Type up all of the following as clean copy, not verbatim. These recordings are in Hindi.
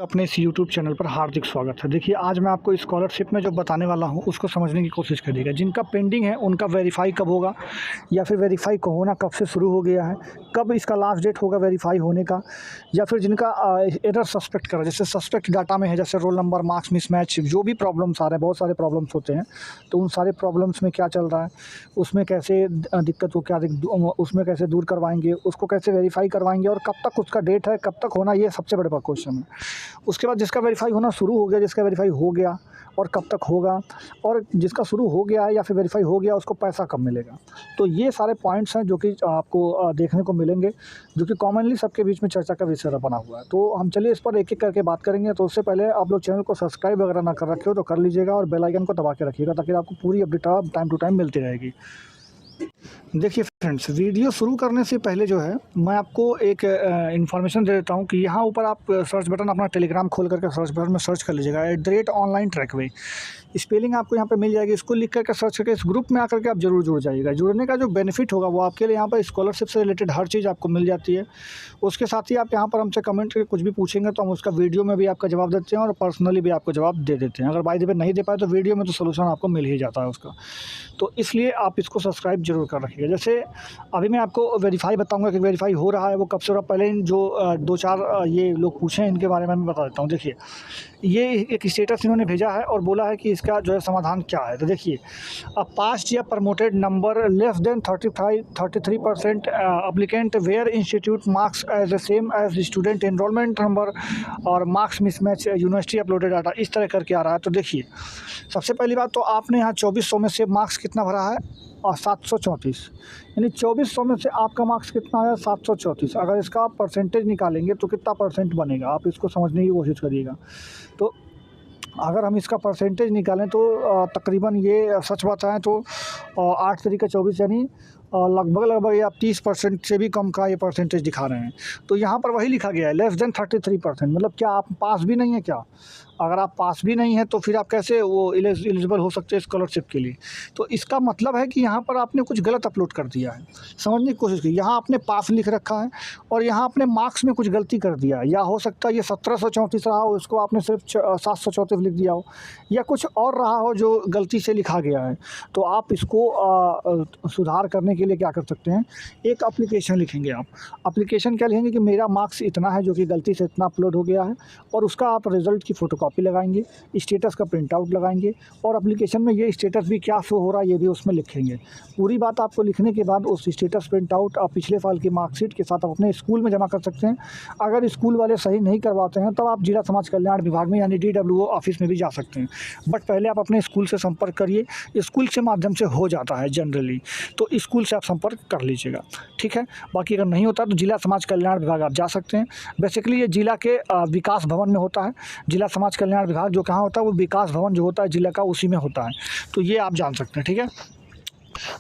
अपने इस यूट्यूब चैनल पर हार्दिक स्वागत है। देखिए, आज मैं आपको स्कॉलरशिप में जो बताने वाला हूँ उसको समझने की कोशिश करिएगा। जिनका पेंडिंग है उनका वेरीफ़ाई कब होगा, या फिर वेरीफ़ाई को होना कब से शुरू हो गया है, कब इसका लास्ट डेट होगा वेरीफ़ाई होने का, या फिर जिनका एरर सस्पेक्ट करा, जैसे सस्पेक्ट डाटा में है, जैसे रोल नंबर, मार्क्स मिसमैच, जो भी प्रॉब्लम्स आ रहे हैं, बहुत सारे प्रॉब्लम्स होते हैं। तो उन सारे प्रॉब्लम्स में क्या चल रहा है, उसमें कैसे दिक्कत हो, क्या उसमें कैसे दूर करवाएंगे, उसको कैसे वेरीफ़ाई करवाएंगे, और कब तक उसका डेट है, कब तक होना, ये सबसे बड़े क्वेश्चन है। उसके बाद जिसका वेरीफ़ाई होना शुरू हो गया, जिसका वेरीफ़ाई हो गया और कब तक होगा, और जिसका शुरू हो गया है या फिर वेरीफ़ाई हो गया उसको पैसा कब मिलेगा। तो ये सारे पॉइंट्स हैं जो कि आपको देखने को मिलेंगे, जो कि कॉमनली सबके बीच में चर्चा का विषय बना हुआ है। तो हम चलिए इस पर एक-एक करके बात करेंगे। तो उससे पहले आप लोग चैनल को सब्सक्राइब वगैरह ना कर रखे हो तो कर लीजिएगा, और बेल आइकन को दबा के रखिएगा ताकि आपको पूरी अपडेट टाइम टू टाइम मिलती रहेगी। देखिए फ्रेंड्स, वीडियो शुरू करने से पहले जो है मैं आपको एक इन्फॉर्मेशन दे देता हूँ कि यहाँ ऊपर आप सर्च बटन अपना टेलीग्राम खोल करके सर्च बटन में सर्च कर लीजिएगा @ऑनलाइन ट्रैकवे। स्पेलिंग आपको यहाँ पे मिल जाएगी, इसको लिख करके सर्च करके इस ग्रुप में आकर के आप जरूर जुड़ जाइएगा। जुड़ने का जो बेनिफिट होगा वो आपके लिए यहाँ पर स्कॉलरशिप से रिलेटेड हर चीज़ आपको मिल जाती है। उसके साथ ही आप यहाँ पर हमसे कमेंट करके कुछ भी पूछेंगे तो हम उसका वीडियो में भी आपका जवाब देते हैं और पर्सनली भी आपको जवाब दे देते हैं। अगर बाय द वे नहीं दे पाए तो वीडियो में तो सोल्यूशन आपको मिल ही जाता है उसका। तो इसलिए आप इसको सब्सक्राइब जरूर कर रखिएगा। जैसे अभी मैं आपको वेरीफ़ाई बताऊंगा कि वेरीफ़ाई हो रहा है वो कब से हो रहा है। पहले इन जो 2-4 ये लोग पूछे हैं इनके बारे में मैं बता देता हूँ। देखिए, ये एक स्टेटस इन्होंने भेजा है और बोला है कि इसका जो है समाधान क्या है। तो देखिए, पास्ट या promoted number less than 33% applicant where institute marks as the same as student enrolment number और marks mismatch university uploaded data, इस तरह करके आ रहा है। तो देखिए, सबसे पहली बात तो आपने यहाँ 2400 में से मार्क्स कितना भरा है, और 734, यानी 2400 में से आपका मार्क्स कितना है, 734। अगर इसका आप परसेंटेज निकालेंगे तो कितना परसेंट बनेगा, आप इसको समझने की कोशिश करिएगा। तो अगर हम इसका परसेंटेज निकालें तो तकरीबन ये सच बताएं तो 8 तरीका 24, यानी लगभग ये आप 30% से भी कम का ये परसेंटेज दिखा रहे हैं। तो यहाँ पर वही लिखा गया है लेस देन 33%। मतलब क्या आप पास भी नहीं है क्या? अगर आप पास भी नहीं है तो फिर आप कैसे वो एलिजिबल हो सकते हैं स्कॉलरशिप के लिए? तो इसका मतलब है कि यहाँ पर आपने कुछ गलत अपलोड कर दिया है। समझने की कोशिश कीजिए, यहाँ आपने पास लिख रखा है और यहाँ आपने मार्क्स में कुछ गलती कर दिया है, या हो सकता है ये 1734 रहा हो, उसको आपने सिर्फ 734 लिख दिया हो, या कुछ और रहा हो जो गलती से लिखा गया है। तो आप इसको सुधार करने के लिए क्या कर सकते हैं, एक एप्लीकेशन लिखेंगे आप। एप्लीकेशन क्या लिखेंगे कि मेरा मार्क्स इतना है जो कि गलती से इतना अपलोड हो गया है, और उसका आप रिज़ल्ट की फ़ोटोकॉपी लगाएंगे, स्टेटस का प्रिंट आउट लगाएंगे, और एप्लीकेशन में ये स्टेटस भी क्या शो हो रहा है ये भी उसमें लिखेंगे। पूरी बात आपको लिखने के बाद उस स्टेटस प्रिंट आउट आप पिछले साल की मार्कशीट के साथ आप अपने स्कूल में जमा कर सकते हैं। अगर स्कूल वाले सही नहीं करवाते हैं तब आप जिला समाज कल्याण विभाग में यानी DWO ऑफिस में भी जा सकते हैं। बट पहले आप अपने स्कूल से संपर्क करिए, स्कूल के माध्यम से हो जाता है जनरली, तो स्कूल से आप संपर्क कर लीजिएगा, ठीक है। बाकी अगर नहीं होता तो जिला समाज कल्याण विभाग आप जा सकते हैं। बेसिकली ये जिला के विकास भवन में होता है। जिला समाज कल्याण विभाग जो कहाँ होता है, वो विकास भवन जो होता है जिला का, उसी में होता है। तो ये आप जान सकते हैं, ठीक है।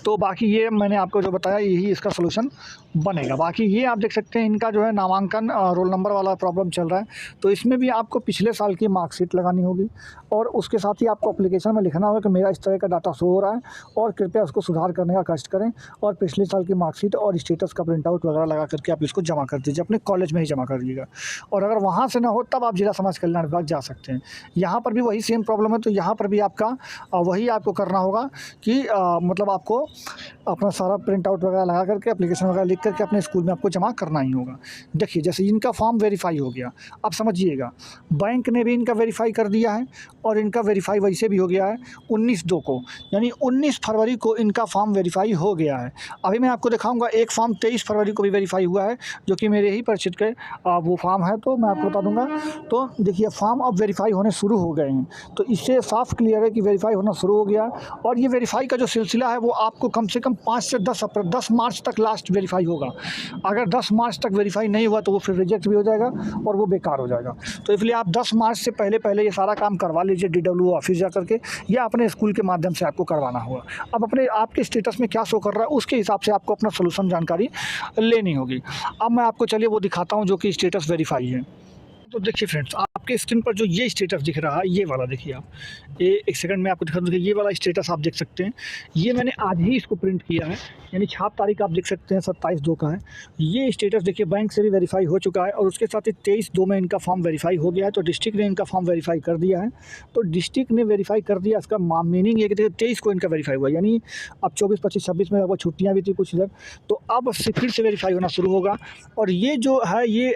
तो बाकी ये मैंने आपको जो बताया यही इसका सलूशन बनेगा। बाकी ये आप देख सकते हैं इनका जो है नामांकन रोल नंबर वाला प्रॉब्लम चल रहा है, तो इसमें भी आपको पिछले साल की मार्कशीट लगानी होगी, और उसके साथ ही आपको एप्लीकेशन में लिखना होगा कि मेरा इस तरह का डाटा शो हो रहा है और कृपया उसको सुधार करने का कष्ट करें, और पिछले साल की मार्कशीट और स्टेटस का प्रिंट आउट वगैरह लगा करके आप इसको जमा कर दीजिए, अपने कॉलेज में ही जमा कर दीजिएगा। और अगर वहाँ से ना हो तब आप जिला समाज कल्याण विभाग जा सकते हैं। यहाँ पर भी वही सेम प्रॉब्लम है, तो यहाँ पर भी आपका वही आपको करना होगा कि मतलब आपको अपना सारा प्रिंट आउट वगैरह लगा करके एप्लीकेशन वगैरह लिख करके अपने स्कूल में आपको जमा करना ही होगा। देखिए, जैसे इनका फॉर्म वेरीफाई हो गया, अब समझिएगा बैंक ने भी इनका वेरीफाई कर दिया है, और इनका वेरीफाई वैसे भी हो गया है 19/2 को, यानी 19 फरवरी को इनका फॉर्म वेरीफाई हो गया है। अभी मैं आपको दिखाऊंगा एक फॉर्म 23 फरवरी को भी वेरीफाई हुआ है, जो कि मेरे ही परिचित के वो फॉर्म है, तो मैं आपको बता दूंगा। तो देखिए, फॉर्म अब वेरीफाई होने शुरू हो गए हैं, तो इससे साफ क्लियर है कि वेरीफाई होना शुरू हो गया। और ये वेरीफाई का जो सिलसिला है वो आपको कम से कम 5 से 10 मार्च तक लास्ट वेरीफाई होगा। अगर 10 मार्च तक वेरीफाई नहीं हुआ तो वो फिर रिजेक्ट भी हो जाएगा और वो बेकार हो जाएगा। तो इसलिए आप 10 मार्च से पहले ये सारा काम करवा लीजिए DWO ऑफिस जा करके, या अपने स्कूल के माध्यम से आपको करवाना होगा। अब आपके स्टेटस में क्या शो कर रहा है उसके हिसाब से आपको अपना सोल्यूशन जानकारी लेनी होगी। अब मैं आपको चलिए वो दिखाता हूँ जो कि स्टेटस वेरीफाई है। तो देखिए फ्रेंड्स, आपके स्क्रीन पर जो ये स्टेटस दिख रहा है, ये वाला देखिए आप, ये एक सेकंड में आपको दिखा दूँ, ये वाला स्टेटस आप देख सकते हैं। ये मैंने आज ही इसको प्रिंट किया है, यानी छाप तारीख आप देख सकते हैं 27/2 का है। ये स्टेटस देखिए बैंक से भी वेरीफाई हो चुका है और उसके साथ ही 23/2 में इनका फॉर्म वेरीफाई हो गया है, तो डिस्ट्रिक्ट ने इनका फॉर्म वेरीफाई कर दिया है। तो डिस्ट्रिक्ट ने वेरीफाई कर दिया, इसका मीनिंग ये कि देखिए 23 को इनका वेरीफाई हुआ, यानी अब 24, 25, 26 में लगभग छुट्टियाँ भी थी कुछ इधर, तो अब से फिर से वेरीफाई होना शुरू होगा। और ये जो है ये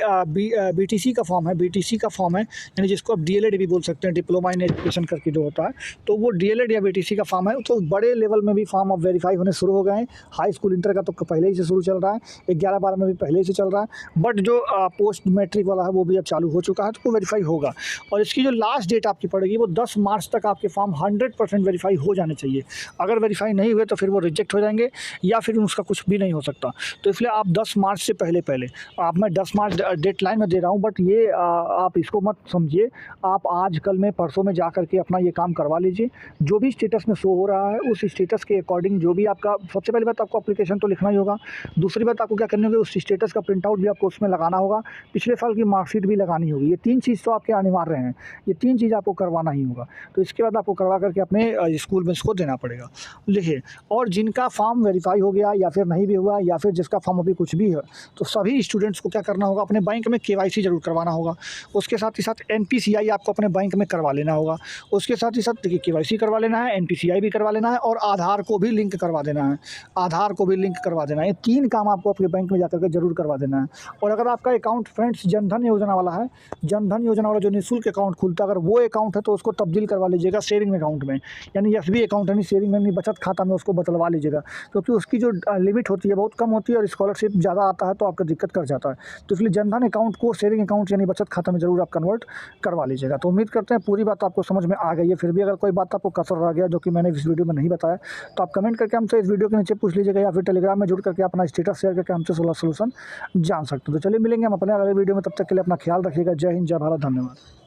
बीटीसी का फॉर्म है, बीटीसी का फॉर्म है, यानी जिसको आप डीएलएड भी बोल सकते हैं, डिप्लोमा इन एजुकेशन करके जो होता है, तो वो डीएलएड या बीटीसी का फॉर्म है। तो बड़े लेवल में भी फॉर्म अब वेरीफाई होने शुरू हो गए हैं। हाई स्कूल इंटर का तो पहले ही से शुरू चल रहा है, 11-12 में भी पहले ही से चल रहा है, बट जो पोस्ट मैट्रिक वाला है वो भी अब चालू हो चुका है, तो वो वेरीफाई होगा। और इसकी जो लास्ट डेट आपकी पड़ेगी वो 10 मार्च तक आपके फॉर्म 100% वेरीफाई हो जाने चाहिए। अगर वेरीफाई नहीं हुए तो फिर वो रिजेक्ट हो जाएंगे या फिर उसका कुछ भी नहीं हो सकता। तो इसलिए आप 10 मार्च से पहले आप, मैं 10 मार्च डेट लाइन में दे रहा हूँ, बट ये आप इसको मत समझिए। आप आज कल में परसों में जा करके अपना ये काम करवा लीजिए। जो भी स्टेटस में शो हो रहा है उस स्टेटस के अकॉर्डिंग जो भी आपका, सबसे पहली बात आपको एप्लीकेशन तो लिखना ही होगा। दूसरी बात आपको क्या करनी होगी, उस स्टेटस का प्रिंट आउट भी आपको उसमें लगाना होगा, पिछले साल की मार्कशीट भी लगानी होगी। ये 3 चीज़ तो आपके अनिवार्य हैं, ये 3 चीज़ आपको करवाना ही होगा। तो इसके बाद आपको करवा करके अपने स्कूल में इसको देना पड़ेगा। लिखिए, और जिनका फॉर्म वेरीफाई हो गया या फिर नहीं भी हुआ या फिर जिसका फॉर्म अभी कुछ भी है, तो सभी स्टूडेंट्स को क्या करना होगा, अपने बैंक में केवाईसी ज़रूर करवाना होगा। उसके साथ ही साथ एनपीसीआई आपको अपने बैंक में करवा लेना होगा। उसके साथ ही साथ देखिए केवाईसी करवा लेना है, एनपीसीआई भी करवा लेना है और आधार को भी लिंक करवा देना है। आधार को भी लिंक करवा देना है। ये 3 काम आपको अपने बैंक में जाकर के ज़रूर करवा देना है। और अगर आपका अकाउंट फ्रेंड्स जनधन योजना वाला है, जनधन योजना वाला जो निःशुल्क अकाउंट खुलता है, अगर वो अकाउंट है तो उसको तब्दील करवा लीजिएगा सेविंग अकाउंट में, यानी एसबी अकाउंट यानी सेविंग में, बचत खाता में उसको बदलवा लीजिएगा, क्योंकि उसकी जो लिमिट होती है बहुत कम होती है और स्कॉलरशिप ज़्यादा आता है तो आपका दिक्कत कर जाता है। तो इसलिए जनधन अकाउंट को सेविंग अकाउंट यानी बचत खाता में ज़रूर आप कन्वर्ट करवा लीजिएगा। तो उम्मीद करते हैं पूरी बात आपको समझ में आ गई है। फिर भी अगर कोई बात आपको कसर रह गया जो कि मैंने इस वीडियो में नहीं बताया, तो आप कमेंट करके हमसे इस वीडियो के नीचे पूछ लीजिएगा या फिर टेलीग्राम में जुड़ करके अपना स्टेटस शेयर करके हमसे सोल्यूशन जान सकते हो। तो चलिए मिलेंगे हम अपने अगले वीडियो में, तब तक के लिए अपना ख्याल रखिएगा। जय हिंद, जय भारत, धन्यवाद।